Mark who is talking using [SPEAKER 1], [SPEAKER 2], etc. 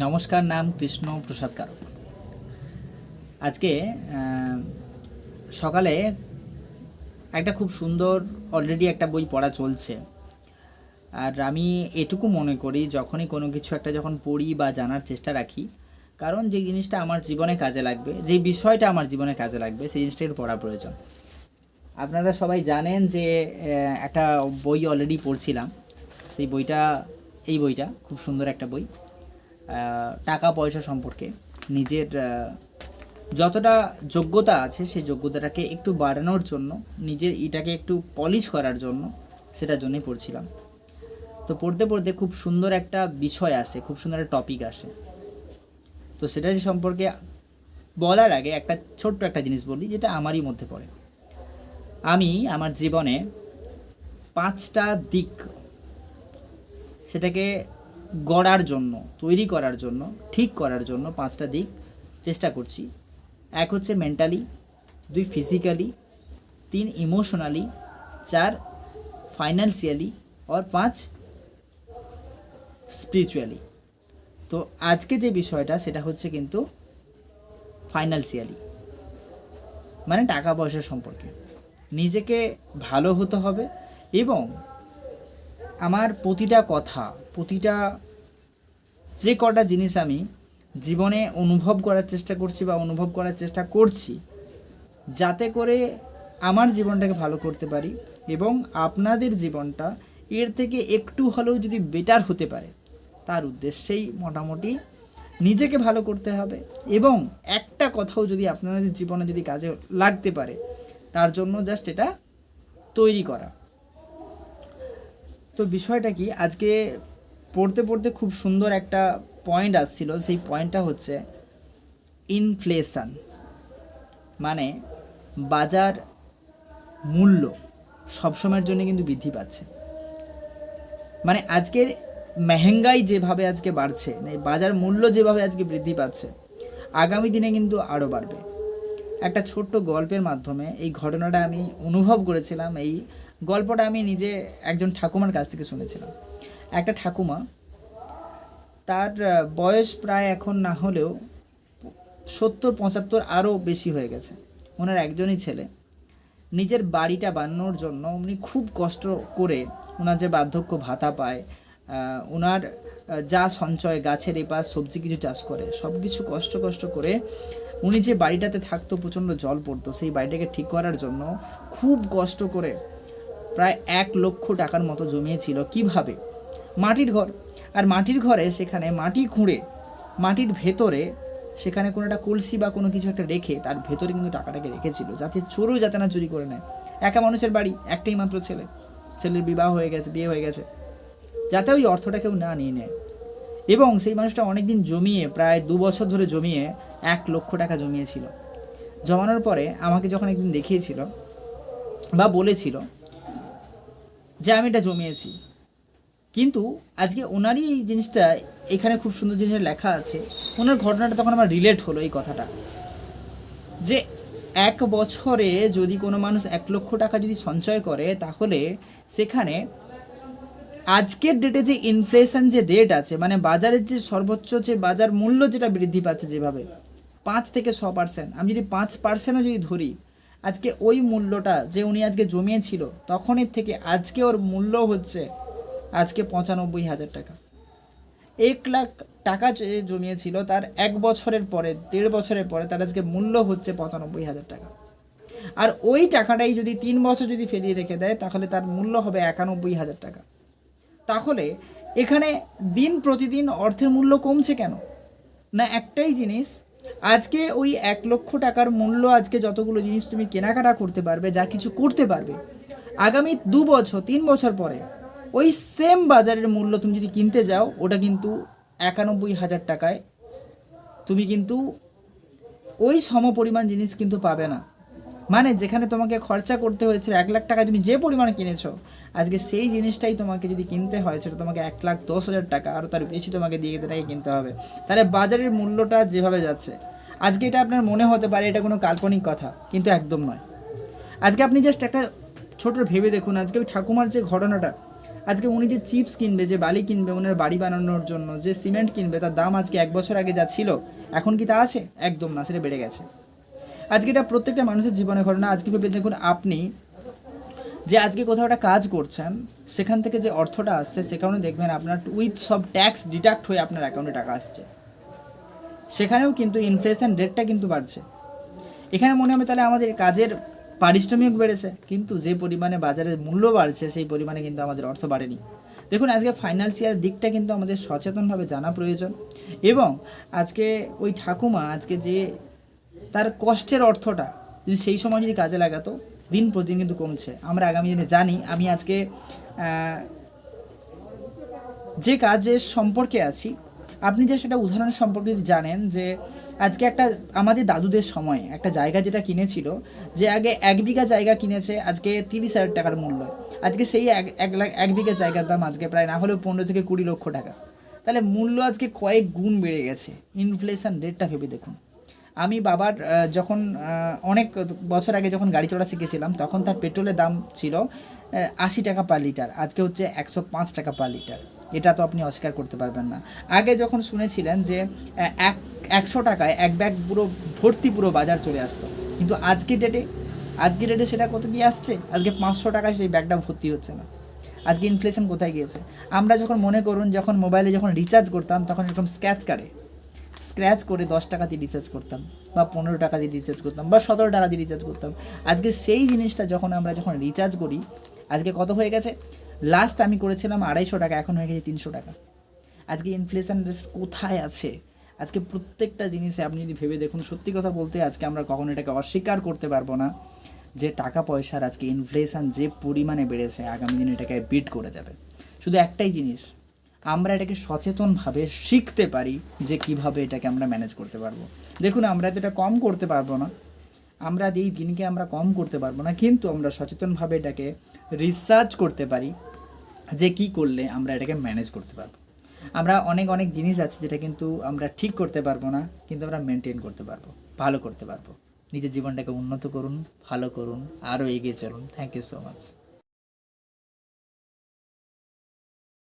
[SPEAKER 1] নমস্কার, নাম কৃষ্ণ প্রসাদ কারক। আজকে সকালে একটা খুব সুন্দর অলরেডি একটা বই পড়া চলছে। আর আমি এটুকু মনে করি, যখনই কোনো কিছু একটা যখন পড়ি বা জানার চেষ্টা রাখি, কারণ যে জিনিসটা আমার জীবনে কাজে লাগবে, যে বিষয়টা আমার জীবনে কাজে লাগবে, সেই জিনিসটা একটু পড়া প্রয়োজন। আপনারা সবাই জানেন যে একটা বই অলরেডি পড়ছিলাম। সেই বইটা, এই বইটা খুব সুন্দর একটা বই, টাকা পয়সা সম্পর্কে। নিজের যতটা যোগ্যতা আছে সেই যোগ্যতাটাকে একটু বাড়ানোর জন্য, নিজের এটাকে একটু পলিশ করার জন্য, সেটার জন্যই পড়ছিলাম। তো পড়তে পড়তে খুব সুন্দর একটা বিষয় আসে, খুব সুন্দর একটা টপিক আসে। তো সেটারই সম্পর্কে বলার আগে একটা ছোট্ট একটা জিনিস বলি, যেটা আমারই মধ্যে পড়ে। আমি আমার জীবনে 5টা দিক, সেটাকে গড়ার জন্য, তৈরি করার জন্য, ঠিক করার জন্য 5টা দিক চেষ্টা করছি। 1 হচ্ছে মেন্টালি, 2 ফিজিক্যালি, 3 ইমোশনালি, 4 ফাইন্যান্সিয়ালি, আর 5 স্পিরিচুয়ালি। তো আজকে যে বিষয়টা সেটা হচ্ছে কিন্তু ফাইন্যান্সিয়ালি, মানে টাকা পয়সার সম্পর্কে। নিজেকে ভালো হতে হবে, এবং আমার প্রতিটা কথা, প্রতিটা যে কটা জিনিস আমি জীবনে অনুভব করার চেষ্টা করছি বা অনুভব করার চেষ্টা করছি, যাতে করে আমার জীবনটাকে ভালো করতে পারি এবং আপনাদের জীবনটা এর থেকে একটু হলেও যদি বেটার হতে পারে, তার উদ্দেশ্যেই মোটামুটি নিজেকে ভালো করতে হবে। এবং একটা কথাও যদি আপনাদের জীবনে যদি কাজে লাগতে পারে, তার জন্য জাস্ট এটা তৈরি করা। তো বিষয়টা কি, আজকে পড়তে পড়তে খুব সুন্দর একটা পয়েন্ট আসছিল। সেই পয়েন্টটা হচ্ছে ইনফ্লেশন, মানে বাজার মূল্য সবসময়ের জন্য কিন্তু বৃদ্ধি পাচ্ছে। মানে আজকের মেহেঙ্গাই যেভাবে আজকে বাড়ছে, বাজার মূল্য যেভাবে আজকে বৃদ্ধি পাচ্ছে, আগামী দিনে কিন্তু আরও বাড়বে। একটা ছোট্ট গল্পের মাধ্যমে এই ঘটনাটা আমি অনুভব করেছিলাম। এই গল্পটা আমি নিজে একজন ঠাকুমার কাছ থেকে শুনেছিলাম। একটা ঠাকুমা, তার বয়স প্রায় এখন না হলেও 70-75 আরও বেশি হয়ে গেছে। ওনার একজনই ছেলে। নিজের বাড়িটা বানানোর জন্য উনি খুব কষ্ট করে, ওনার যে বার্ধক্য ভাতা পায়, ওনার যা সঞ্চয়, গাছের এপাশ সবজি কিছু চাষ করে, সব কিছু কষ্ট করে উনি যে বাড়িটাতে থাকতো, প্রচণ্ড জল পড়তো, সেই বাড়িটাকে ঠিক করার জন্য খুব কষ্ট করে প্রায় 1 লক্ষ টাকার মতো জমিয়েছিল। কিভাবে? মাটির ঘর। আর মাটির ঘরে সেখানে মাটি খুঁড়ে, মাটির ভেতরে সেখানে কোনো একটা কলসি বা কোনো কিছু একটা রেখে, তার ভেতরে কিন্তু টাকাটাকে রেখেছিল, যাতে চোরও যাতে না চুরি করে নেয়। একা মানুষের বাড়ি, একটাই মাত্র ছেলে, ছেলের বিবাহ হয়ে গেছে, বিয়ে হয়ে গেছে, যাতে ওই অর্থটা কেউ না নিয়ে নেয়। এবং সেই মানুষটা অনেক দিন জমিয়ে, প্রায় 2 বছর ধরে জমিয়ে 1 লক্ষ টাকা জমিয়েছিল। জমানোর পরে আমাকে যখন একদিন দেখিয়েছিল বা বলেছিল যে আমি এটা জমিয়েছি, কিন্তু আজকে ওনারই এই জিনিসটা, এখানে খুব সুন্দর জিনিস লেখা আছে, ওনার ঘটনাটা তখন আমার রিলেট হলো এই কথাটা, যে 1 বছরে যদি কোনো মানুষ 1 লক্ষ টাকা যদি সঞ্চয় করে, তাহলে সেখানে আজকের ডেটে যে ইনফ্লেশন যে রেট আছে, মানে বাজারের যে সর্বোচ্চ যে বাজার মূল্য যেটা বৃদ্ধি পাচ্ছে যেভাবে 5 থেকে 6%, আমি যদি 5%ও যদি ধরি, আজকে ওই মূল্যটা যে উনি আজকে জমিয়েছিল তখনের থেকে আজকে ওর মূল্য হচ্ছে আজকে 95,000 টাকা। 1 লাখ টাকা যে জমিয়েছিল, তার 1 বছরের পরে, 1.5 বছরের পরে তার আজকে মূল্য হচ্ছে 95,000 টাকা। আর ওই টাকাটাই যদি 3 বছর যদি ফেলিয়ে রেখে দেয়, তাহলে তার মূল্য হবে 91,000 টাকা। তাহলে এখানে দিন প্রতিদিন অর্থের মূল্য কমছে কেন? না, একটাই জিনিস, আজকে ওই 1 লক্ষ টাকার মূল্য, আজকে যতগুলো জিনিস তুমি কেনাকাটা করতে পারবে, যা কিছু করতে পারবে, আগামী 2 বছর 3 বছর পরে ওই সেম বাজারের মূল্য তুমি যদি কিনতে যাও, ওটা কিন্তু 91,000 টাকায় তুমি কিন্তু ওই সমপরিমাণ জিনিস কিন্তু পাবে না। মানে যেখানে তোমাকে খরচা করতে হয়েছিল 1 লাখ টাকা, তুমি যে পরিমাণে কিনেছো, আজকে সেই জিনিসটাই তোমাকে যদি কিনতে হয়, সেটা তোমাকে 1,10,000 টাকা আরও তার বেশি তোমাকে দিয়ে এটাকে কিনতে হবে। তাহলে বাজারের মূল্যটা যেভাবে যাচ্ছে, আজকে এটা আপনার মনে হতে পারে এটা কোনো কাল্পনিক কথা, কিন্তু একদম নয়। আজকে আপনি জাস্ট একটা ছোট ভেবে দেখুন, আজকে ওই ঠাকুমার যে ঘটনাটা, আজকে উনি যে চিপস কিনবে, যে বালি কিনবে ওনার বাড়ি বানানোর জন্য, যে সিমেন্ট কিনবে, তার দাম আজকে 1 বছর আগে যা ছিল এখন কি তা আছে? একদম না, সেটা বেড়ে গেছে। আজকে এটা প্রত্যেকটা মানুষের জীবনে ঘটনা। আজকে ভেবে দেখুন আপনি যে আজকে কোথাও একটা কাজ করছেন, সেখান থেকে যে অর্থটা আসছে সেখানে দেখবেন আপনার উইথ সব ট্যাক্স ডিডাক্ট হয়ে আপনার অ্যাকাউন্টে টাকা আসছে। সেখানেও কিন্তু ইনফ্লেশন রেটটা কিন্তু বাড়ছে। এখানে মনে হবে তাহলে আমাদের কাজের পারিশ্রমিক বেড়েছে, কিন্তু যে পরিমাণে বাজারের মূল্য বাড়ছে সেই পরিমাণে কিন্তু আমাদের অর্থ বাড়েনি। দেখুন আজকে ফাইন্যান্সিয়াল দিকটা কিন্তু আমাদের সচেতনভাবে জানা প্রয়োজন। এবং আজকে ওই ঠাকুমা আজকে যে তার কষ্টের অর্থটা যদি সেই সময় যদি কাজে লাগাতো, দিন প্রতিদিন কিন্তু কমছে। আমরা আগামী দিনে জানি, আমি আজকে যে কাজের সম্পর্কে আছি, আপনি যে সেটা উদাহরণের সম্পর্কে যদি জানেন, যে আজকে একটা আমাদের দাদুদের সময় একটা জায়গা যেটা কিনেছিল, যে আগে 1 বিঘা জায়গা কিনেছে আজকে 30,000 টাকার মূল্য, আজকে সেই 1 বিঘা জায়গার দাম আজকে প্রায় না হলেও 15 থেকে 20 লক্ষ টাকা। তাহলে মূল্য আজকে কয়েক গুণ বেড়ে গেছে। ইনফ্লেশন রেটটা ভেবে দেখুন। আমি বাবার যখন অনেক বছর আগে যখন গাড়ি চড়া শিখেছিলাম, তখন তার পেট্রোলের দাম ছিল 80 টাকা পার লিটার, আজকে হচ্ছে 105 টাকা পার লিটার। এটা তো আপনি অস্বীকার করতে পারবেন না। আগে যখন শুনেছিলেন যে 100 টাকায় এক ব্যাগ পুরো ভর্তি পুরো বাজার চলে আসতো, কিন্তু আজকে ডেটে সেটা কত দিয়ে আসছে? আজকে 500 টাকায় সেই ব্যাগটা ভর্তি হচ্ছে না। আজকে ইনফ্লেশন কোথায় গিয়েছে? আমরা যখন মনে করুন যখন মোবাইলে যখন রিচার্জ করতাম, তখন এরকম স্ক্র্যাচ করে 10 টাকা দিয়ে রিচার্জ করতাম, বা 15 টাকা দিয়ে রিচার্জ করতাম, বা 17 টাকা দিয়ে রিচার্জ করতাম। আজকে সেই জিনিসটা যখন আমরা রিচার্জ করি, আজকে কত হয়ে গেছে? লাস্ট আমি করেছিলাম 250 টাকা, এখন হয়ে গেছে 300 টাকা। আজকে ইনফ্লেশন কোথায় আছে? আজকে প্রত্যেকটা জিনিসে আপনি যদি ভেবে দেখুন, সত্যি কথা বলতে আজকে আমরা কখনো এটাকে অস্বীকার করতে পারবো না যে টাকা পয়সার আজকে ইনফ্লেশন যে পরিমাণে বেড়েছে, আগামী দিনে এটাকে বিট করে যাবে। শুধু একটাই জিনিস, আমরা এটাকে সচেতনভাবে শিখতে পারি যে কিভাবে এটাকে আমরা ম্যানেজ করতে পারবো। দেখুন আমরা তো এটা কম করতে পারবো না, আমরা এই দিনকে আমরা কম করতে পারবো না, কিন্তু আমরা সচেতনভাবে এটাকে রিসার্চ করতে পারি যে কি করলে আমরা এটাকে ম্যানেজ করতে পারবো। আমরা অনেক জিনিস আছে যেটা কিন্তু আমরা ঠিক করতে পারবো না, কিন্তু আমরা মেনটেন করতে পারবো, ভালো করতে পারবো। নিজের জীবনটাকে উন্নত করুন, ভালো করুন, আরও এগিয়ে চলুন। Thank you so much.